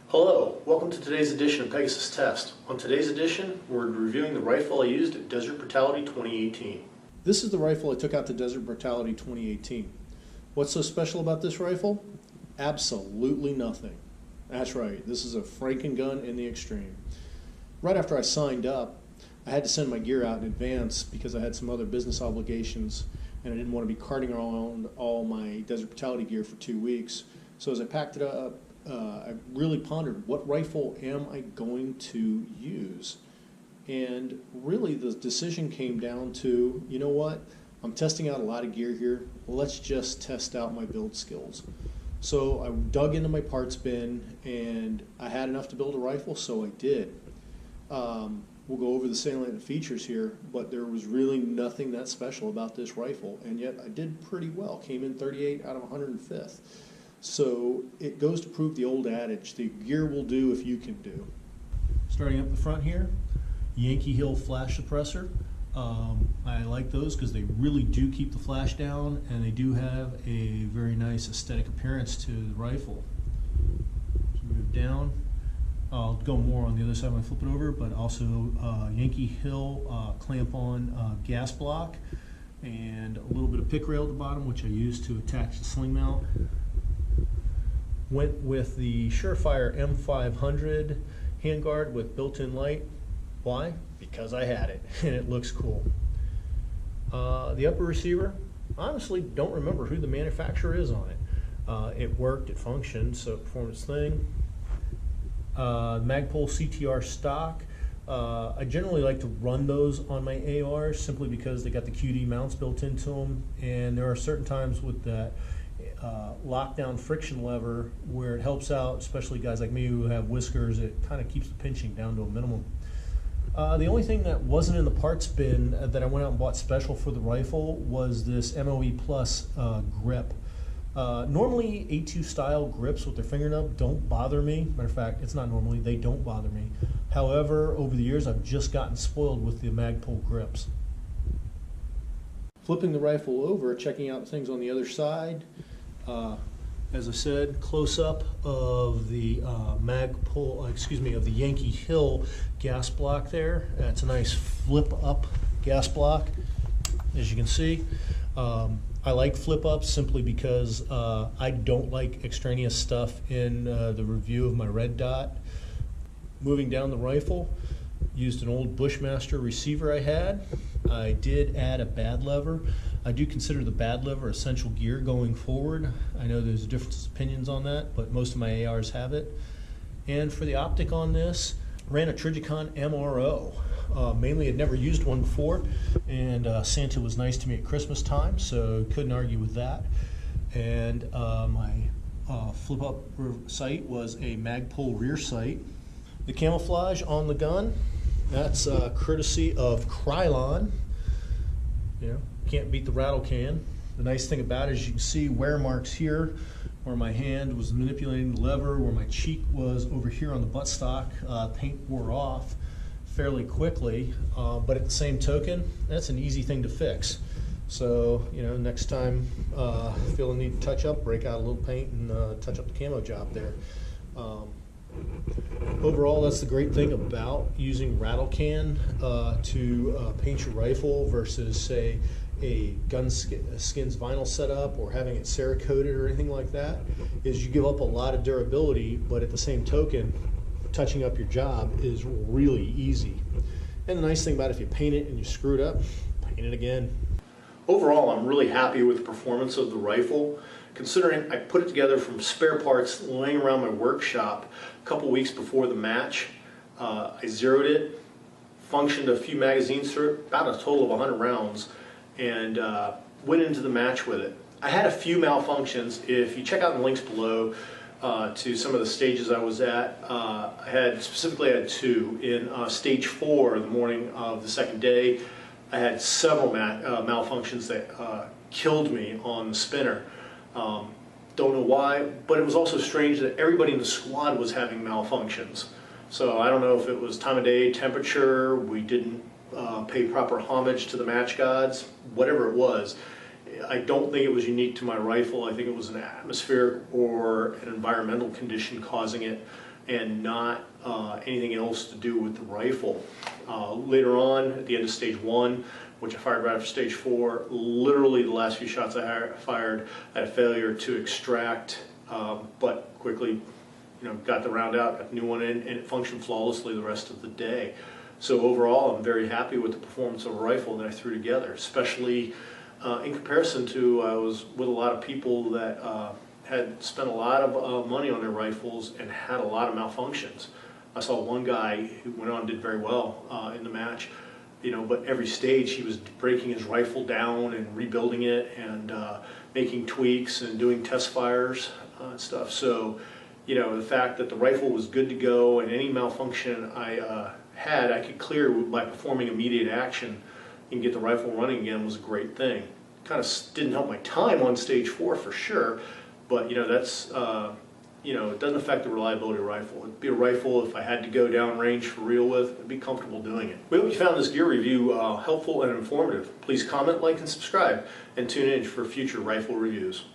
Hello, welcome to today's edition of Pegasus Test. On today's edition, we're reviewing the rifle I used at Desert Brutality 2018. This is the rifle I took out to Desert Brutality 2018. What's so special about this rifle? Absolutely nothing. That's right, this is a Franken gun in the extreme. Right after I signed up, I had to send my gear out in advance because I had some other business obligations and I didn't want to be carting around all my Desert Brutality gear for 2 weeks. So as I packed it up, I really pondered, what rifle am I going to use? And really the decision came down to, you know what, I'm testing out a lot of gear here, let's just test out my build skills. So I dug into my parts bin and I had enough to build a rifle, so I did. We'll go over the salient features here, but there was really nothing that special about this rifle, and yet I did pretty well, came in 38 out of 105th. So it goes to prove the old adage, the gear will do if you can do. Starting up the front here, Yankee Hill flash suppressor. I like those because they really do keep the flash down and they do have a very nice aesthetic appearance to the rifle. So move down. I'll go more on the other side when I flip it over, but also Yankee Hill clamp-on gas block and a little bit of pick rail at the bottom, which I use to attach the sling mount. Went with the Surefire M500 handguard with built-in light. Why? Because I had it and it looks cool. The upper receiver, honestly don't remember who the manufacturer is on it. It worked, it functioned, so it performed its thing. Magpul CTR stock. I generally like to run those on my ARs simply because they got the QD mounts built into them, and there are certain times with that lockdown friction lever where it helps out, especially guys like me who have whiskers. It kind of keeps the pinching down to a minimum. The only thing that wasn't in the parts bin that I went out and bought special for the rifle was this MOE Plus grip. Normally A2 style grips with their finger nub don't bother me. Matter of fact, it's not normally, they don't bother me. However, over the years I've just gotten spoiled with the Magpul grips. Flipping the rifle over, checking out things on the other side. As I said, close up of the of the Yankee Hill gas block there. It's a nice flip up gas block, as you can see. I like flip ups simply because I don't like extraneous stuff in the review of my red dot. Moving down the rifle, used an old Bushmaster receiver I had. I did add a bad lever. I do consider the bad lever essential gear going forward. I know there's different opinions on that, but most of my ARs have it. And for the optic on this, ran a Trijicon MRO. Mainly had never used one before, and Santa was nice to me at Christmas time, so couldn't argue with that. And my flip-up sight was a Magpul rear sight. The camouflage on the gun, that's courtesy of Krylon. You know, can't beat the rattle can. The nice thing about it is you can see wear marks here where my hand was manipulating the lever, where my cheek was over here on the buttstock. Paint wore off fairly quickly, but at the same token, that's an easy thing to fix. So, you know, next time feel the need to touch up, break out a little paint and touch up the camo job there. Overall, that's the great thing about using rattle can to paint your rifle versus, say, a gun skins vinyl setup or having it Cerakoted or anything like that, is you give up a lot of durability, but at the same token, touching up your job is really easy. And the nice thing about it, if you paint it and you screw it up, paint it again. Overall, I'm really happy with the performance of the rifle, considering I put it together from spare parts laying around my workshop a couple weeks before the match. I zeroed it, functioned a few magazines through it, about a total of 100 rounds, and went into the match with it. I had a few malfunctions. If you check out the links below to some of the stages I was at, I had two. In stage 4, the morning of the second day, I had several malfunctions that killed me on the spinner. Don't know why, but it was also strange that everybody in the squad was having malfunctions. So I don't know if it was time of day, temperature, we didn't pay proper homage to the match gods, whatever it was. I don't think it was unique to my rifle. I think it was an atmospheric or an environmental condition causing it, and not anything else to do with the rifle. Later on, at the end of stage 1, which I fired right after stage 4, literally the last few shots I fired, I had a failure to extract, but quickly got the round out, got the new one in, and it functioned flawlessly the rest of the day. So overall, I'm very happy with the performance of a rifle that I threw together, especially in comparison to, I was with a lot of people that had spent a lot of money on their rifles and had a lot of malfunctions. I saw one guy who went on and did very well in the match, but every stage he was breaking his rifle down and rebuilding it and making tweaks and doing test fires and stuff. So, the fact that the rifle was good to go and any malfunction I I could clear by performing immediate action and get the rifle running again was a great thing. Kind of didn't help my time on stage 4 for sure, but that's it doesn't affect the reliability of the rifle. It'd be a rifle if I had to go down range for real with, I'd be comfortable doing it. We hope you found this gear review helpful and informative. Please comment, like, and subscribe, and tune in for future rifle reviews.